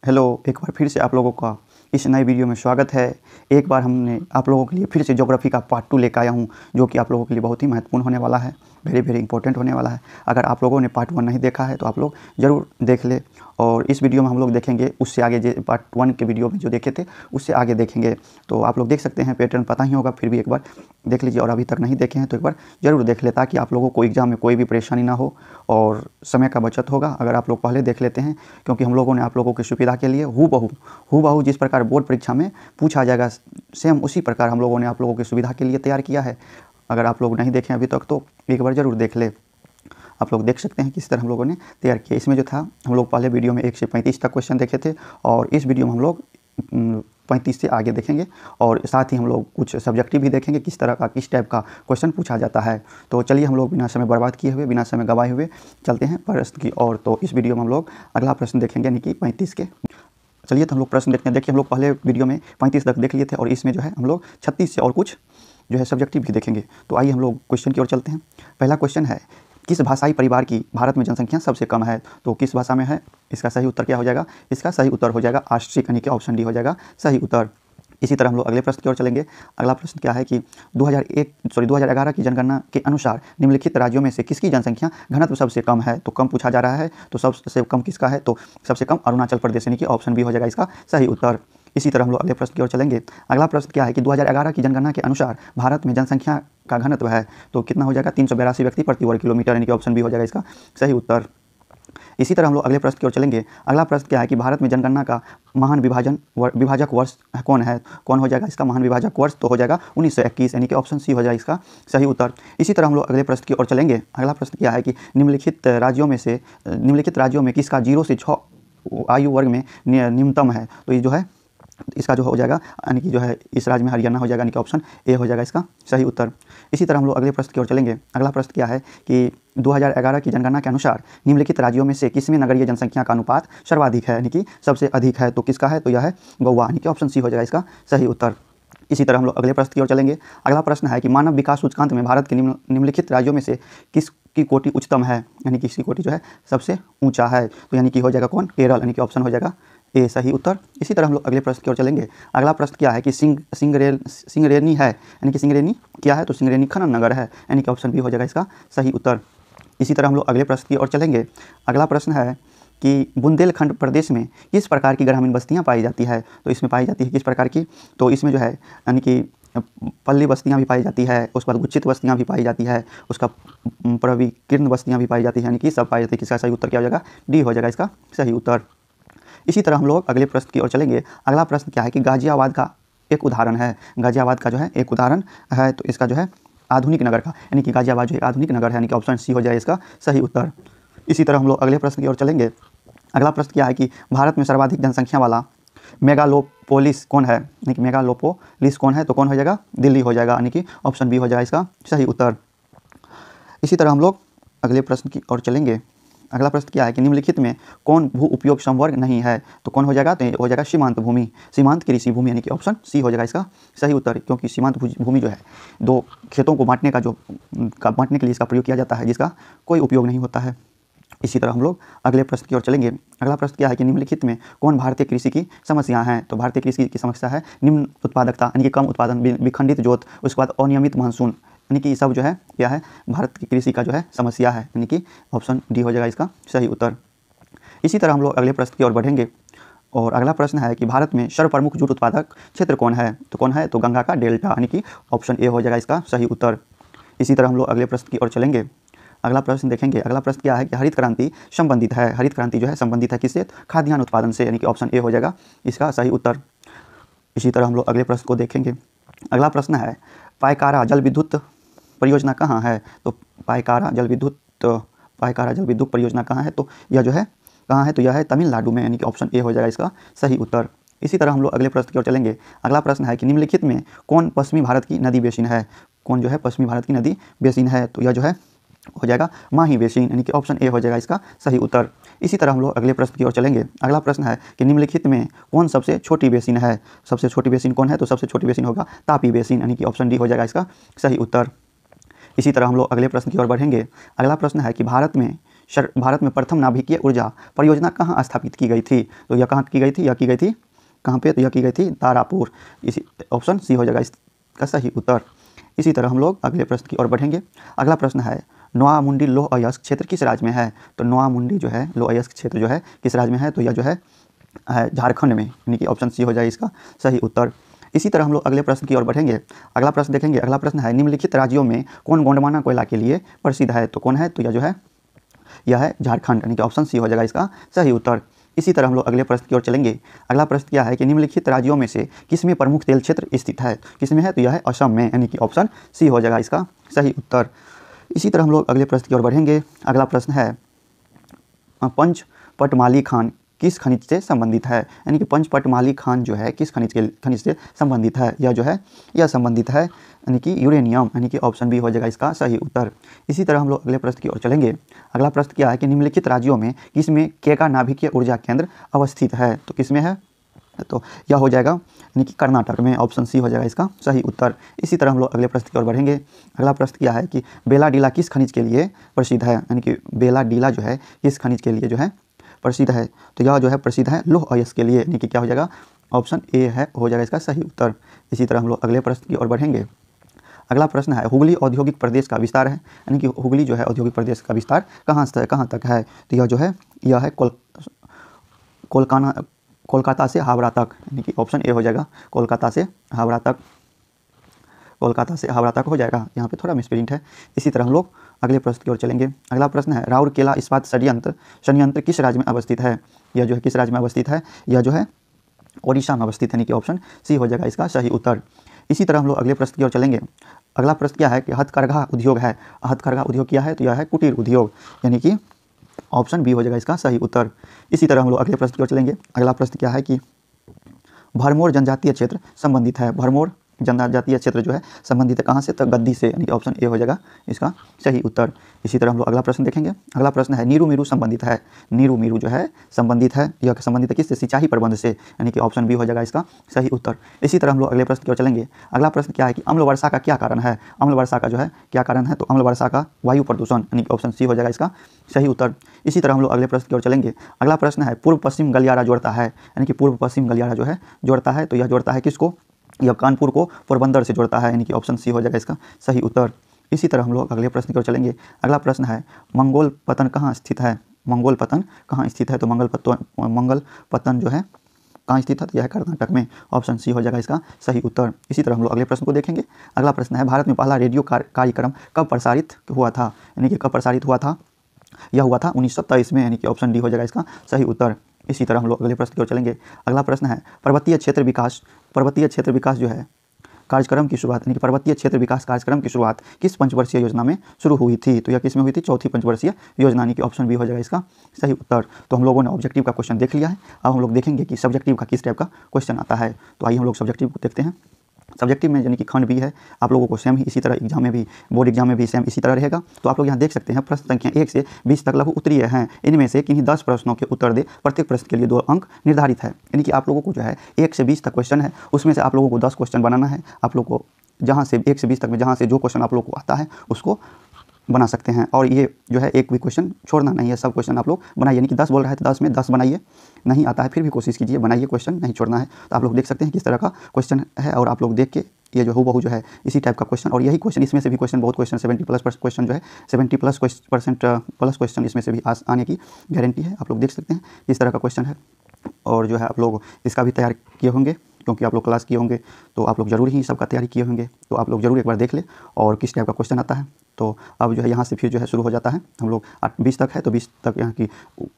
Hello, एक बार फिर से आप लोगों का इस नए वीडियो में स्वागत है। एक बार हमने आप लोगों के लिए फिर से ज्योग्राफी का पार्ट 2 लेकर आया हूँ, जो कि आप लोगों के लिए बहुत ही महत्वपूर्ण होने वाला है, वेरी इंपॉर्टेंट होने वाला है। अगर आप लोगों ने पार्ट 1 नहीं देखा है तो आप लोग ज़रूर देख ले। और इस वीडियो में हम लोग देखेंगे उससे आगे, जो पार्ट 1 के वीडियो में जो देखे थे उससे आगे देखेंगे। तो आप लोग देख सकते हैं, पैटर्न पता ही होगा, फिर भी एक बार देख लीजिए। और अभी तक नहीं देखे हैं तो एक बार ज़रूर देख ले, ताकि आप लोगों को एग्ज़ाम में कोई भी परेशानी ना हो और समय का बचत होगा अगर आप लोग पहले देख लेते हैं। क्योंकि हम लोगों ने आप लोगों की सुविधा के लिए हूबहू जिस प्रकार बोर्ड परीक्षा में पूछा जाएगा, सेम उसी प्रकार हम लोगों ने आप लोगों की सुविधा के लिए तैयार किया है। अगर आप लोग नहीं देखें अभी तक तो एक बार ज़रूर देख ले। आप लोग देख सकते हैं किस तरह हम लोगों ने तैयार किया। इसमें जो था, हम लोग पहले वीडियो में 1 से 35 तक क्वेश्चन देखे थे, और इस वीडियो में हम लोग 35 से आगे देखेंगे। और साथ ही हम लोग कुछ सब्जेक्टिव भी देखेंगे, किस तरह का, किस टाइप का क्वेश्चन पूछा जाता है। तो चलिए, हम लोग बिना समय बर्बाद किए हुए, बिना समय गवाए हुए चलते हैं प्रश्न की ओर। तो इस वीडियो में हम लोग अगला प्रश्न देखेंगे, यानी कि 35 के। चलिए, तो हम लोग प्रश्न देखते हैं। देखिए, हम लोग पहले वीडियो में 35 तक देख लिए थे, और इसमें जो है हम लोग 36 से और कुछ जो है सब्जेक्टिव भी देखेंगे। तो आइए हम लोग क्वेश्चन की ओर चलते हैं। पहला क्वेश्चन है, किस भाषाई परिवार की भारत में जनसंख्या सबसे कम है? तो किस भाषा में है? इसका सही उत्तर क्या हो जाएगा? इसका सही उत्तर हो जाएगा आस्ट्रिक, यानी कि ऑप्शन डी हो जाएगा सही उत्तर। इसी तरह हम लोग अगले प्रश्न की ओर चलेंगे। अगला प्रश्न क्या है कि 2011 की जनगणना के अनुसार निम्नलिखित राज्यों में से किसकी जनसंख्या घनत्व सबसे कम है? तो कम पूछा जा रहा है, तो सबसे कम किसका है? तो सबसे कम अरुणाचल प्रदेश, यानी कि ऑप्शन बी हो जाएगा इसका सही उत्तर। इसी तरह हम लोग अगले प्रश्न की ओर चलेंगे। अगला प्रश्न क्या है कि 2011 की जनगणना के अनुसार भारत में जनसंख्या का घनत्व है, तो कितना हो जाएगा? 382 व्यक्ति प्रति वर्ग किलोमीटर, यानी कि ऑप्शन बी हो जाएगा इसका सही उत्तर। इसी तरह हम लोग अगले प्रश्न की ओर चलेंगे। अगला प्रश्न क्या है कि भारत में जनगणना का महान विभाजक वर्ष कौन है? कौन हो जाएगा इसका महान विभाजक वर्ष? तो हो जाएगा 1921, यानी कि ऑप्शन सी हो जाएगा इसका सही उत्तर। इसी तरह हम लोग अगले प्रश्न की ओर चलेंगे। अगला प्रश्न क्या है कि निम्नलिखित राज्यों में किसका 0 से 6 आयु वर्ग में न्यूनतम है? तो ये जो है इसका जो हो जाएगा, यानी कि जो है इस राज्य में हरियाणा हो जाएगा, यानी कि ऑप्शन ए हो जाएगा इसका सही उत्तर। इसी तरह हम लोग अगले प्रश्न की ओर चलेंगे। अगला प्रश्न क्या है कि 2011 की जनगणना के अनुसार निम्नलिखित राज्यों में से किसमें नगरीय जनसंख्या का अनुपात सर्वाधिक है, यानी कि सबसे अधिक है? तो किसका है? तो यह है गोवा, यानी कि ऑप्शन सी हो जाएगा इसका सही उत्तर। इसी तरह हम लोग अगले प्रश्न की ओर चलेंगे। अगला प्रश्न है कि मानव विकास सूचकांक में भारत के निम्नलिखित राज्यों में से किसकी कोटि उच्चतम है, यानी कि किसकी कोटि जो है सबसे ऊंचा है? तो यानी कि हो जाएगा कौन? केरल, यानी कि ऑप्शन हो जाएगा ए सही उत्तर। इसी तरह हम लोग अगले प्रश्न की ओर चलेंगे। अगला प्रश्न क्या है कि सिंगरेनी है, यानी कि सिंगरेनी क्या है? तो सिंगरेनी खनन नगर है, यानी कि ऑप्शन बी हो जाएगा इसका सही उत्तर। इसी तरह हम लोग अगले प्रश्न की ओर चलेंगे। अगला प्रश्न है कि बुंदेलखंड प्रदेश में किस प्रकार की ग्रामीण बस्तियाँ पाई जाती है? तो इसमें पाई जाती है किस प्रकार की? तो इसमें जो है, यानी कि पल्ली बस्तियाँ भी पाई जाती है, उसके बाद गुच्छित बस्तियाँ भी पाई जाती है, उसका प्रविकीर्ण बस्तियाँ भी पाई जाती है, यानी कि सब पाई जाती है। किसका सही उत्तर क्या हो जाएगा? डी हो जाएगा इसका सही उत्तर। इसी तरह हम लोग अगले प्रश्न की ओर चलेंगे। अगला प्रश्न क्या है कि गाजियाबाद का एक उदाहरण है, गाजियाबाद का जो है एक उदाहरण है, तो इसका जो है आधुनिक नगर का, यानी कि गाजियाबाद जो एक आधुनिक नगर है, यानी कि ऑप्शन सी हो जाए इसका सही उत्तर। इसी तरह हम लोग अगले प्रश्न की ओर चलेंगे। अगला प्रश्न क्या है कि भारत में सर्वाधिक जनसंख्या वाला मेगालोपोलिस कौन है, यानी कि मेगालोपोलिस कौन है? तो कौन हो जाएगा? दिल्ली हो जाएगा, यानी कि ऑप्शन बी हो जाएगा इसका सही उत्तर। इसी तरह हम लोग अगले प्रश्न की ओर चलेंगे। अगला प्रश्न क्या है कि निम्नलिखित में कौन भू उपयोग संवर्ग नहीं है? तो कौन हो जाएगा? तो हो जाएगा सीमांत भूमि, सीमांत कृषि भूमि, यानी कि ऑप्शन सी हो जाएगा इसका सही उत्तर। क्योंकि सीमांत भूमि जो है, दो खेतों को बांटने के लिए इसका प्रयोग किया जाता है, जिसका कोई उपयोग नहीं होता है। इसी तरह हम लोग अगले प्रश्न की ओर चलेंगे। अगला प्रश्न क्या है कि निम्नलिखित में कौन भारतीय कृषि की समस्या है? तो भारतीय कृषि की समस्या है निम्न उत्पादकता, यानी कि कम उत्पादन, विखंडित जोत, उसके बाद अनियमित मानसून, यानी कि सब जो है क्या है? भारत की कृषि का जो है समस्या है, यानी कि ऑप्शन डी हो जाएगा इसका सही उत्तर। इसी तरह हम लोग अगले प्रश्न की ओर बढ़ेंगे। और अगला प्रश्न है कि भारत में सर्वप्रमुख जूट उत्पादक क्षेत्र कौन है? तो कौन है? तो गंगा का डेल्टा, यानी कि ऑप्शन ए हो जाएगा इसका सही उत्तर। इसी तरह हम लोग अगले प्रश्न की ओर चलेंगे। अगला प्रश्न देखेंगे। अगला प्रश्न क्या है कि हरित क्रांति संबंधित है, हरित क्रांति जो है संबंधित है किससे? खाद्यान्न उत्पादन से, यानी कि ऑप्शन ए हो जाएगा इसका सही उत्तर। इसी तरह हम लोग अगले प्रश्न को देखेंगे। अगला प्रश्न है, पायकारा जल विद्युत परियोजना कहाँ है? तो पायकारा जल विद्युत परियोजना कहाँ है? तो यह जो है कहाँ है? तो यह है तमिलनाडु में, यानी कि ऑप्शन ए हो जाएगा इसका सही उत्तर। इसी तरह हम लोग अगले प्रश्न की ओर चलेंगे। अगला प्रश्न है कि निम्नलिखित में कौन पश्चिमी भारत की नदी बेसिन है? कौन जो है पश्चिमी भारत की नदी बेसिन है? तो यह जो है हो जाएगा माही बेसिन, यानी कि ऑप्शन ए हो जाएगा इसका सही उत्तर। इसी तरह हम लोग अगले प्रश्न की ओर चलेंगे। अगला प्रश्न है कि निम्नलिखित में कौन सबसे छोटी बेसिन है? सबसे छोटी बेसिन कौन है? तो सबसे छोटी बेसिन होगा तापी बेसिन, यानी कि ऑप्शन डी हो जाएगा इसका सही उत्तर। इसी तरह हम लोग अगले प्रश्न की ओर बढ़ेंगे। अगला प्रश्न है कि भारत में भारत में प्रथम नाभिकीय ऊर्जा परियोजना कहाँ स्थापित की गई थी? तो यह कहाँ की गई थी? यह की गई थी कहाँ पे? तो यह की गई थी तारापुर। इसी ऑप्शन सी हो जाएगा इसका सही उत्तर। इसी तरह हम लोग अगले प्रश्न की ओर बढ़ेंगे। अगला प्रश्न है नोआमुंडी लौह अयस्क क्षेत्र किस राज्य में है? तो नोआमुंडी जो है लौह अयस्क क्षेत्र जो है किस राज्य में है? तो यह जो है झारखंड में, यानी कि ऑप्शन सी हो जाए इसका सही उत्तर। इसी तरह हम लोग अगले प्रश्न की ओर बढ़ेंगे। अगला प्रश्न देखेंगे। अगला प्रश्न है निम्नलिखित राज्यों में कौन गोंडवाना कोयला के लिए प्रसिद्ध है? तो कौन है? तो यह जो है यह है झारखंड, यानी कि ऑप्शन सी हो जाएगा इसका सही उत्तर। इसी तरह हम लोग अगले प्रश्न की ओर चलेंगे। अगला प्रश्न क्या है कि निम्नलिखित राज्यों में से किसमें प्रमुख तेल क्षेत्र स्थित है? किसमें है? तो यह है असम में, यानी कि ऑप्शन सी हो जाएगा इसका सही उत्तर। इसी तरह हम लोग अगले प्रश्न की ओर बढ़ेंगे। अगला प्रश्न है पंचपटमाली खान किस खनिज से संबंधित है? यानी कि पंचपटमाली खान जो है किस खनिज से संबंधित है? यह जो है यह संबंधित है यानी कि यूरेनियम, यानी कि ऑप्शन बी हो जाएगा इसका सही उत्तर। इसी तरह हम लोग अगले प्रश्न की ओर चलेंगे। अगला प्रश्न क्या है कि निम्नलिखित राज्यों में किसमें केका नाभिकीय ऊर्जा केंद्र अवस्थित है? तो किसमें है? तो यह हो जाएगा यानी कि कर्नाटक में, ऑप्शन सी हो जाएगा इसका सही उत्तर। इसी तरह हम लोग अगले प्रश्न की ओर बढ़ेंगे। अगला प्रश्न क्या है कि बेलाडीला किस खनिज के लिए प्रसिद्ध है? यानी कि बेलाडीला जो है किस खनिज के लिए जो है प्रसिद्ध है? तो यह जो है प्रसिद्ध है लौह अयस्क के लिए, यानी कि क्या हो जाएगा? ऑप्शन ए है हो जाएगा इसका सही उत्तर। इसी तरह हम लोग अगले प्रश्न की ओर बढ़ेंगे। अगला प्रश्न है हुगली औद्योगिक प्रदेश का विस्तार है, यानी कि हुगली जो है औद्योगिक प्रदेश का विस्तार कहाँ तक है? तो यह जो है यह है कोलकाता से हावड़ा तक, यानी कि ऑप्शन ए हो जाएगा कोलकाता से हावड़ा तक। कोलकाता से हावड़ा तक हो जाएगा, यहाँ पे थोड़ा मिसप्रिंट है। इसी तरह हम लोग अगले प्रश्न की ओर चलेंगे। अगला प्रश्न है राउरकेला इस्पात संयंत्र किस राज्य में अवस्थित है? यह जो है किस राज्य में अवस्थित है? यह जो है ओडिशा में अवस्थित है, यानी कि ऑप्शन सी हो जाएगा इसका सही उत्तर। इसी तरह हम लोग अगले प्रश्न की ओर चलेंगे। अगला प्रश्न क्या है कि हथकरघा उद्योग है। हथकरघा उद्योग क्या है? तो यह है कुटीर उद्योग, यानी कि ऑप्शन बी हो जाएगा इसका सही उत्तर। इसी तरह हम लोग अगले प्रश्न की ओर चलेंगे। अगला प्रश्न क्या है कि भरमौर जनजातीय क्षेत्र संबंधित है। भरमौर जनजातीय क्षेत्र जो है संबंधित है कहाँ से? तो गद्दी से, यानी कि ऑप्शन ए हो जाएगा इसका सही उत्तर। इसी तरह हम लोग अगला प्रश्न देखेंगे। अगला प्रश्न है नीरू मीरू संबंधित है। नीरू मीरू जो है संबंधित है, यह संबंधित है किससे? सिंचाई प्रबंध से, यानी कि ऑप्शन बी हो जाएगा इसका सही उत्तर। इसी तरह हम लोग अगले प्रश्न की ओर चलेंगे। अगला प्रश्न क्या है कि अम्ल वर्षा का क्या कारण है? अम्ल वर्षा का जो है क्या कारण है? तो अम्ल वर्षा का वायु प्रदूषण, यानी कि ऑप्शन सी हो जाएगा इसका सही उत्तर। इसी तरह हम लोग अगले प्रश्न की ओर चलेंगे। अगला प्रश्न है पूर्व पश्चिम गलियारा जोड़ता है, यानी कि पूर्व पश्चिम गलियारा जो है जोड़ता है, तो यह जोड़ता है किसको? यह कानपुर को पोरबंदर से जोड़ता है, यानी कि ऑप्शन सी हो जाएगा इसका सही उत्तर। इसी तरह हम लोग अगले प्रश्न की ओर चलेंगे। अगला प्रश्न है मंगोल पतन कहाँ स्थित है? मंगोल पतन कहाँ स्थित है? तो मंगल पतन जो है कहाँ स्थित है? तो यह है कर्नाटक में, ऑप्शन सी हो जाएगा इसका सही उत्तर। इसी तरह हम लोग अगले प्रश्न को देखेंगे। अगला प्रश्न है भारत में पहला रेडियो कार्यक्रम कब प्रसारित हुआ था? यानी कि कब प्रसारित हुआ था? यह हुआ था 1923 में, यानी कि ऑप्शन डी हो जाएगा इसका सही उत्तर। इसी तरह हम लोग अगले प्रश्न की ओर चलेंगे। अगला प्रश्न है पर्वतीय क्षेत्र विकास जो है कार्यक्रम की शुरुआत, यानी कि पर्वतीय क्षेत्र विकास कार्यक्रम की शुरुआत किस पंचवर्षीय योजना में शुरू हुई थी? तो यह किस में हुई थी? चौथी पंचवर्षीय योजना, यानी कि ऑप्शन बी हो जाएगा इसका सही उत्तर। तो हम लोगों ने ऑब्जेक्टिव का क्वेश्चन देख लिया है। अब हम लोग देखेंगे कि सब्जेक्टिव का किस टाइप का क्वेश्चन आता है। तो आइए हम लोग सब्जेक्टिव को देखते हैं। सब्जेक्टिव में यानी कि खंड बी है, आप लोगों को सेम ही इसी तरह एग्जाम में भी, बोर्ड एग्जाम में भी सेम इसी तरह रहेगा। तो आप लोग यहाँ देख सकते हैं प्रश्न संख्या 1 से 20 तक लघु उत्तरीय हैं। इनमें से किन्हीं 10 प्रश्नों के उत्तर दे, प्रत्येक प्रश्न के लिए 2 अंक निर्धारित है। यानी कि आप लोगों को जो है 1 से 20 तक क्वेश्चन है, उसमें से आप लोगों को 10 क्वेश्चन बनाना है। आप लोग को जहाँ से 1 से 20 तक में जहाँ से जो क्वेश्चन आप लोग को आता है उसको बना सकते हैं। और ये जो है एक भी क्वेश्चन छोड़ना नहीं है, सब क्वेश्चन आप लोग बनाइए। यानी कि 10 बोल रहा है तो 10 में 10 बनाइए, नहीं आता है फिर भी कोशिश कीजिए, बनाइए, क्वेश्चन नहीं छोड़ना है। तो आप लोग देख सकते हैं किस तरह का क्वेश्चन है, और आप लोग देख के ये जो हूबहू जो है इसी टाइप का क्वेश्चन, और यही क्वेश्चन इसमें से भी क्वेश्चन बहुत क्वेश्चन 70+ क्वेश्चन जो है 70% प्लस क्वेश्चन इसमें से भी आने की गारंटी है। आप लोग देख सकते हैं इस तरह का क्वेश्चन है। और जो है आप लोग इसका भी तैयार किए होंगे, क्योंकि आप लोग क्लास किए होंगे तो आप लोग जरूर ही सबका तैयारी किए होंगे। तो आप लोग जरूर एक बार देख ले और किस टाइप का क्वेश्चन आता है। तो अब जो है यहाँ से फिर जो है शुरू हो जाता है। हम लोग 20 तक है तो 20 तक यहाँ की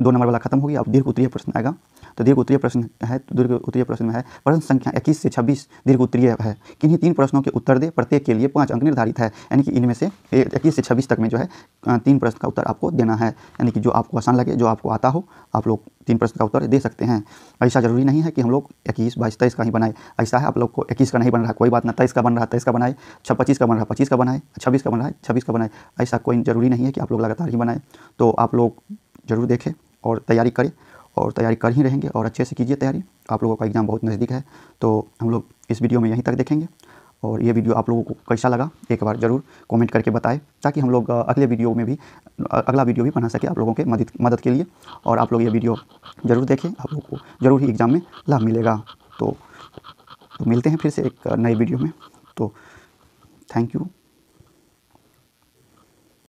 2 नंबर वाला खत्म हो गया। अब दीर्घ उत्तरीय प्रश्न आएगा। तो दीर्घ उत्तरीय प्रश्न है, तो दीर्घ उत्तरीय प्रश्न में है प्रश्न संख्या 21 से 26 दीर्घ उत्तरीय है। किन्हीं 3 प्रश्नों के उत्तर दे, प्रत्येक के लिए 5 अंक निर्धारित है। यानी कि इनमें से 21 से 26 तक में जो है 3 प्रश्न का उत्तर आपको देना है। यानी कि जो आपको आसान लगे, जो आपको आता हो, आप लोग 3 प्रश्न का उत्तर दे सकते हैं। ऐसा जरूरी नहीं है कि हम लोग 21, 22, 23 का ही बनाए। ऐसा है आप लोग को 21 का नहीं बन रहा, कोई बात ना, 23 का बन रहा, 23 का बनाए, 25 का बन रहा, 25 का बनाए, 26 का बन रहा है, 26 का बनाए। ऐसा कोई ज़रूरी नहीं है कि आप लोग लगातार ही बनाएं। तो आप लोग ज़रूर देखें और तैयारी करें, और तैयारी कर ही रहेंगे और अच्छे से कीजिए तैयारी। आप लोगों का एग्ज़ाम बहुत नज़दीक है। तो हम लोग इस वीडियो में यहीं तक देखेंगे, और ये वीडियो आप लोगों को कैसा लगा एक बार ज़रूर कमेंट करके बताएं, ताकि हम लोग अगले वीडियो में भी अगला वीडियो भी बना सके आप लोगों के मदद के लिए। और आप लोग ये वीडियो ज़रूर देखें, आप लोगों को ज़रूर ही एग्ज़ाम में लाभ मिलेगा। तो मिलते हैं फिर से एक नए वीडियो में। तो थैंक यू।